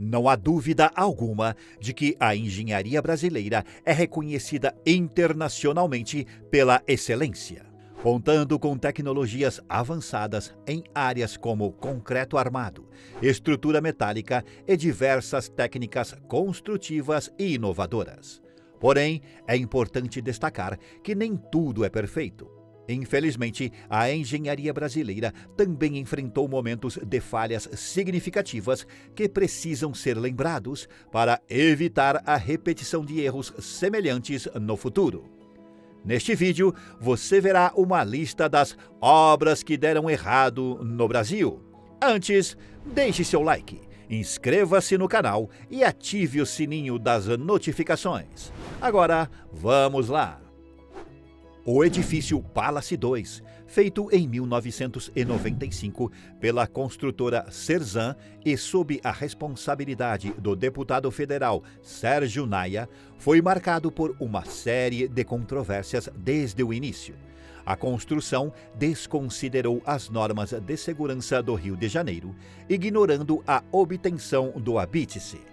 Não há dúvida alguma de que a engenharia brasileira é reconhecida internacionalmente pela excelência, contando com tecnologias avançadas em áreas como concreto armado, estrutura metálica e diversas técnicas construtivas e inovadoras. Porém, é importante destacar que nem tudo é perfeito. Infelizmente, a engenharia brasileira também enfrentou momentos de falhas significativas que precisam ser lembrados para evitar a repetição de erros semelhantes no futuro. Neste vídeo, você verá uma lista das obras que deram errado no Brasil. Antes, deixe seu like, inscreva-se no canal e ative o sininho das notificações. Agora, vamos lá! O edifício Palace 2, feito em 1995 pela construtora Cerzan e sob a responsabilidade do deputado federal Sérgio Naia, foi marcado por uma série de controvérsias desde o início. A construção desconsiderou as normas de segurança do Rio de Janeiro, ignorando a obtenção do habite-se.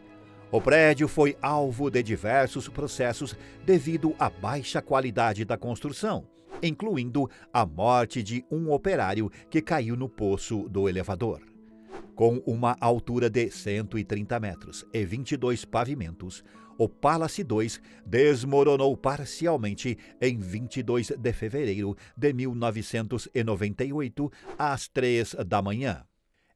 O prédio foi alvo de diversos processos devido à baixa qualidade da construção, incluindo a morte de um operário que caiu no poço do elevador. Com uma altura de 130 metros e 22 pavimentos, o Palace 2 desmoronou parcialmente em 22 de fevereiro de 1998, às 3 da manhã.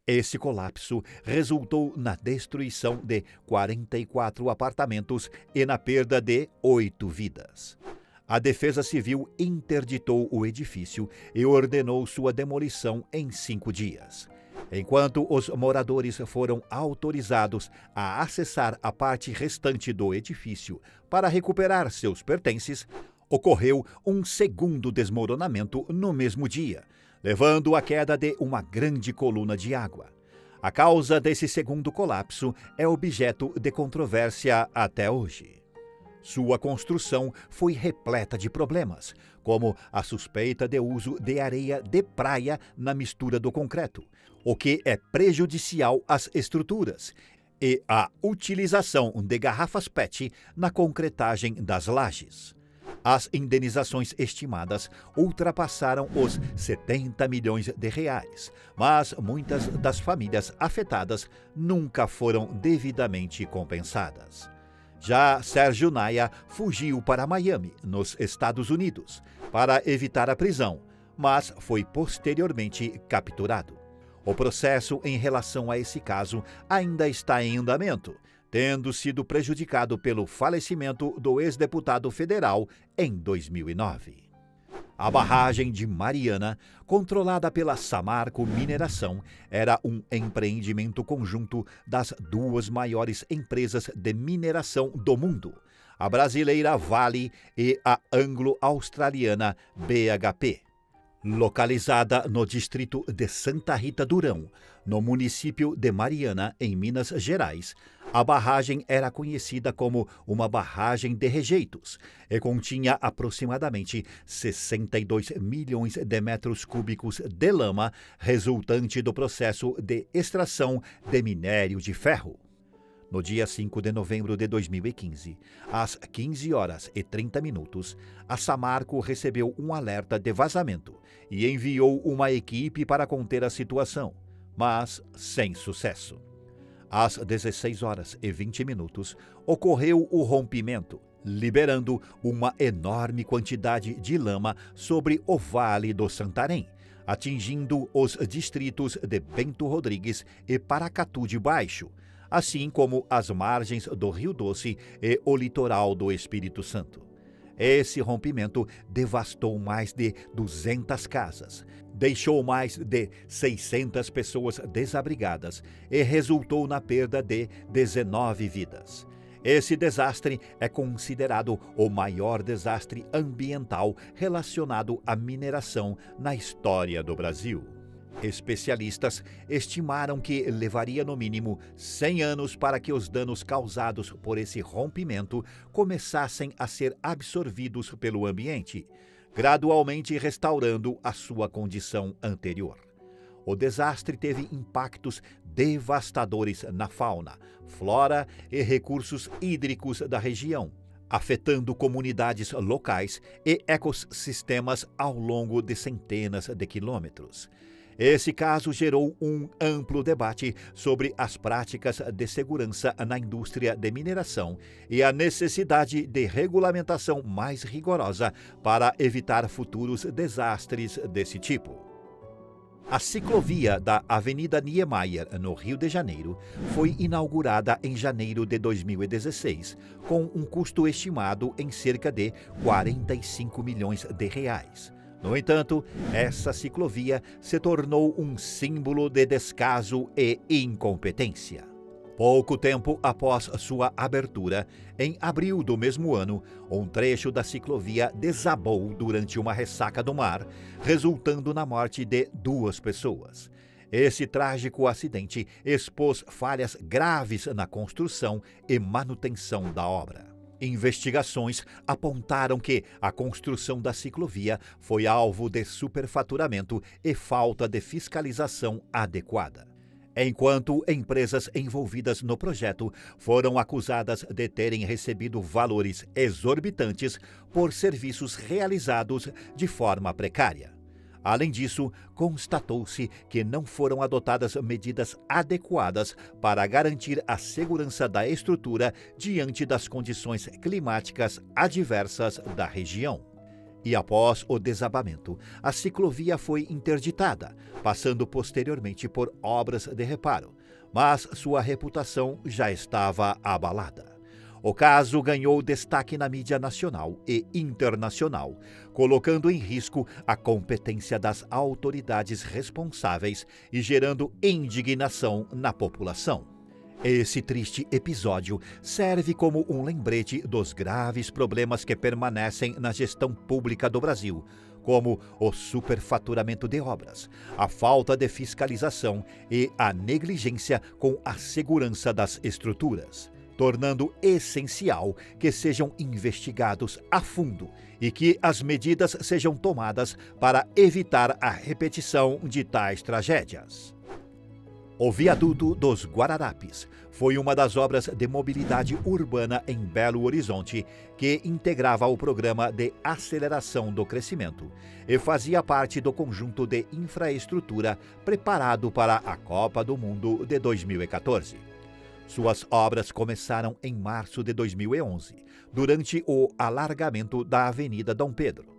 Esse colapso resultou na destruição de 44 apartamentos e na perda de 8 vidas. A Defesa Civil interditou o edifício e ordenou sua demolição em 5 dias. Enquanto os moradores foram autorizados a acessar a parte restante do edifício para recuperar seus pertences, ocorreu um segundo desmoronamento no mesmo dia, levando à queda de uma grande coluna de água. A causa desse segundo colapso é objeto de controvérsia até hoje. Sua construção foi repleta de problemas, como a suspeita de uso de areia de praia na mistura do concreto, o que é prejudicial às estruturas, e a utilização de garrafas PET na concretagem das lajes. As indenizações estimadas ultrapassaram os 70 milhões de reais, mas muitas das famílias afetadas nunca foram devidamente compensadas. Já Sérgio Naia fugiu para Miami, nos Estados Unidos, para evitar a prisão, mas foi posteriormente capturado. O processo em relação a esse caso ainda está em andamento, tendo sido prejudicado pelo falecimento do ex-deputado federal em 2009. A barragem de Mariana, controlada pela Samarco Mineração, era um empreendimento conjunto das duas maiores empresas de mineração do mundo, a brasileira Vale e a anglo-australiana BHP. Localizada no distrito de Santa Rita Durão, no município de Mariana, em Minas Gerais, a barragem era conhecida como uma barragem de rejeitos e continha aproximadamente 62 milhões de metros cúbicos de lama resultante do processo de extração de minério de ferro. No dia 5 de novembro de 2015, às 15 horas e 30 minutos, a Samarco recebeu um alerta de vazamento e enviou uma equipe para conter a situação, mas sem sucesso. Às 16 horas e 20 minutos, ocorreu o rompimento, liberando uma enorme quantidade de lama sobre o Vale do Santarém, atingindo os distritos de Bento Rodrigues e Paracatu de Baixo, assim como as margens do Rio Doce e o litoral do Espírito Santo. Esse rompimento devastou mais de 200 casas, deixou mais de 600 pessoas desabrigadas e resultou na perda de 19 vidas. Esse desastre é considerado o maior desastre ambiental relacionado à mineração na história do Brasil. Especialistas estimaram que levaria no mínimo 100 anos para que os danos causados por esse rompimento começassem a ser absorvidos pelo ambiente, gradualmente restaurando a sua condição anterior. O desastre teve impactos devastadores na fauna, flora e recursos hídricos da região, afetando comunidades locais e ecossistemas ao longo de centenas de quilômetros. Esse caso gerou um amplo debate sobre as práticas de segurança na indústria de mineração e a necessidade de regulamentação mais rigorosa para evitar futuros desastres desse tipo. A ciclovia da Avenida Niemeyer, no Rio de Janeiro, foi inaugurada em janeiro de 2016, com um custo estimado em cerca de 45 milhões de reais. No entanto, essa ciclovia se tornou um símbolo de descaso e incompetência. Pouco tempo após sua abertura, em abril do mesmo ano, um trecho da ciclovia desabou durante uma ressaca do mar, resultando na morte de 2 pessoas. Esse trágico acidente expôs falhas graves na construção e manutenção da obra. Investigações apontaram que a construção da ciclovia foi alvo de superfaturamento e falta de fiscalização adequada. Enquanto empresas envolvidas no projeto foram acusadas de terem recebido valores exorbitantes por serviços realizados de forma precária. Além disso, constatou-se que não foram adotadas medidas adequadas para garantir a segurança da estrutura diante das condições climáticas adversas da região. E após o desabamento, a ciclovia foi interditada, passando posteriormente por obras de reparo, mas sua reputação já estava abalada. O caso ganhou destaque na mídia nacional e internacional, colocando em risco a competência das autoridades responsáveis e gerando indignação na população. Esse triste episódio serve como um lembrete dos graves problemas que permanecem na gestão pública do Brasil, como o superfaturamento de obras, a falta de fiscalização e a negligência com a segurança das estruturas, tornando essencial que sejam investigados a fundo e que as medidas sejam tomadas para evitar a repetição de tais tragédias. O Viaduto dos Guararapes foi uma das obras de mobilidade urbana em Belo Horizonte que integrava o Programa de Aceleração do Crescimento e fazia parte do conjunto de infraestrutura preparado para a Copa do Mundo de 2014. Suas obras começaram em março de 2011, durante o alargamento da Avenida Dom Pedro.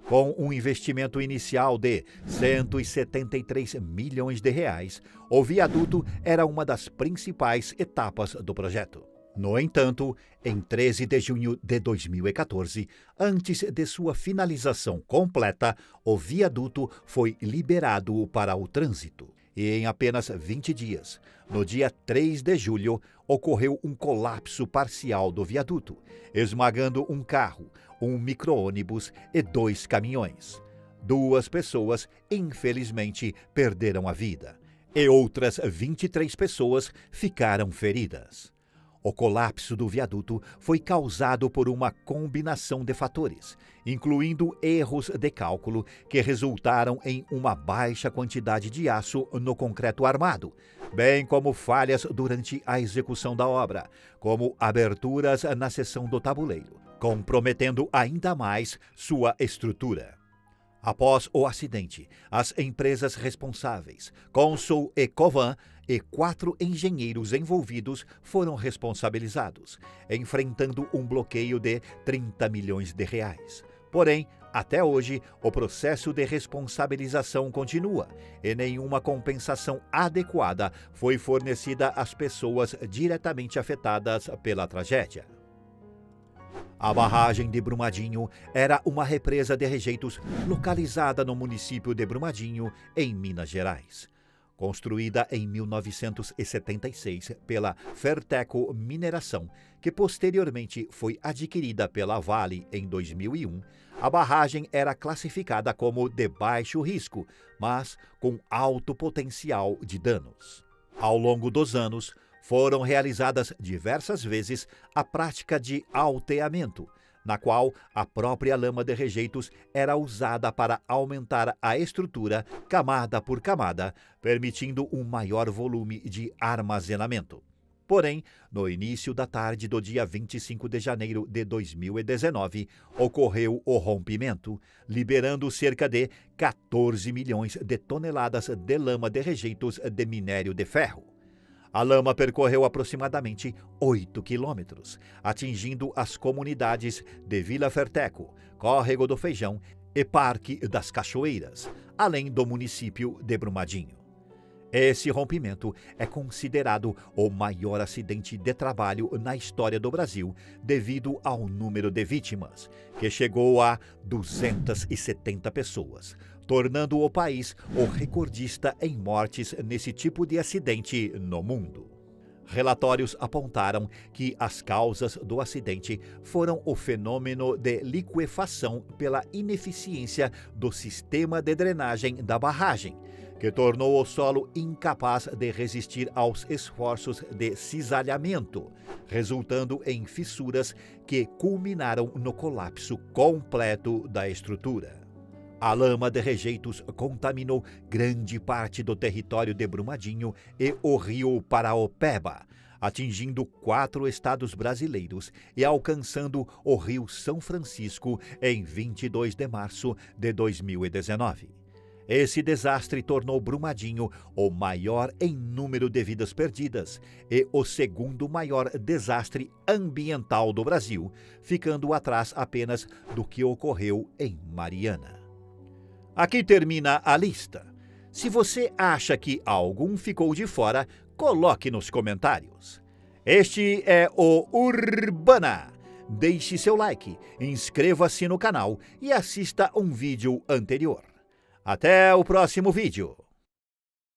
Com um investimento inicial de 173 milhões de reais, o viaduto era uma das principais etapas do projeto. No entanto, em 13 de junho de 2014, antes de sua finalização completa, o viaduto foi liberado para o trânsito. E em apenas 20 dias, no dia 3 de julho, ocorreu um colapso parcial do viaduto, esmagando um carro, um micro-ônibus e 2 caminhões. 2 pessoas, infelizmente, perderam a vida, e outras 23 pessoas ficaram feridas. O colapso do viaduto foi causado por uma combinação de fatores, incluindo erros de cálculo que resultaram em uma baixa quantidade de aço no concreto armado, bem como falhas durante a execução da obra, como aberturas na seção do tabuleiro, comprometendo ainda mais sua estrutura. Após o acidente, as empresas responsáveis, Consul e Covan, e 4 engenheiros envolvidos foram responsabilizados, enfrentando um bloqueio de 30 milhões de reais. Porém, até hoje, o processo de responsabilização continua e nenhuma compensação adequada foi fornecida às pessoas diretamente afetadas pela tragédia. A barragem de Brumadinho era uma represa de rejeitos localizada no município de Brumadinho, em Minas Gerais. Construída em 1976 pela Ferteco Mineração, que posteriormente foi adquirida pela Vale em 2001, a barragem era classificada como de baixo risco, mas com alto potencial de danos. Ao longo dos anos, foram realizadas diversas vezes a prática de alteamento, na qual a própria lama de rejeitos era usada para aumentar a estrutura camada por camada, permitindo um maior volume de armazenamento. Porém, no início da tarde do dia 25 de janeiro de 2019, ocorreu o rompimento, liberando cerca de 14 milhões de toneladas de lama de rejeitos de minério de ferro. A lama percorreu aproximadamente 8 quilômetros, atingindo as comunidades de Vila Ferteco, Córrego do Feijão e Parque das Cachoeiras, além do município de Brumadinho. Esse rompimento é considerado o maior acidente de trabalho na história do Brasil, devido ao número de vítimas, que chegou a 270 pessoas, tornando o país o recordista em mortes nesse tipo de acidente no mundo. Relatórios apontaram que as causas do acidente foram o fenômeno de liquefação pela ineficiência do sistema de drenagem da barragem, que tornou o solo incapaz de resistir aos esforços de cisalhamento, resultando em fissuras que culminaram no colapso completo da estrutura. A lama de rejeitos contaminou grande parte do território de Brumadinho e o rio Paraopeba, atingindo 4 estados brasileiros e alcançando o rio São Francisco em 22 de março de 2019. Esse desastre tornou Brumadinho o maior em número de vidas perdidas e o segundo maior desastre ambiental do Brasil, ficando atrás apenas do que ocorreu em Mariana. Aqui termina a lista. Se você acha que algum ficou de fora, coloque nos comentários. Este é o Urbana. Deixe seu like, inscreva-se no canal e assista um vídeo anterior. Até o próximo vídeo.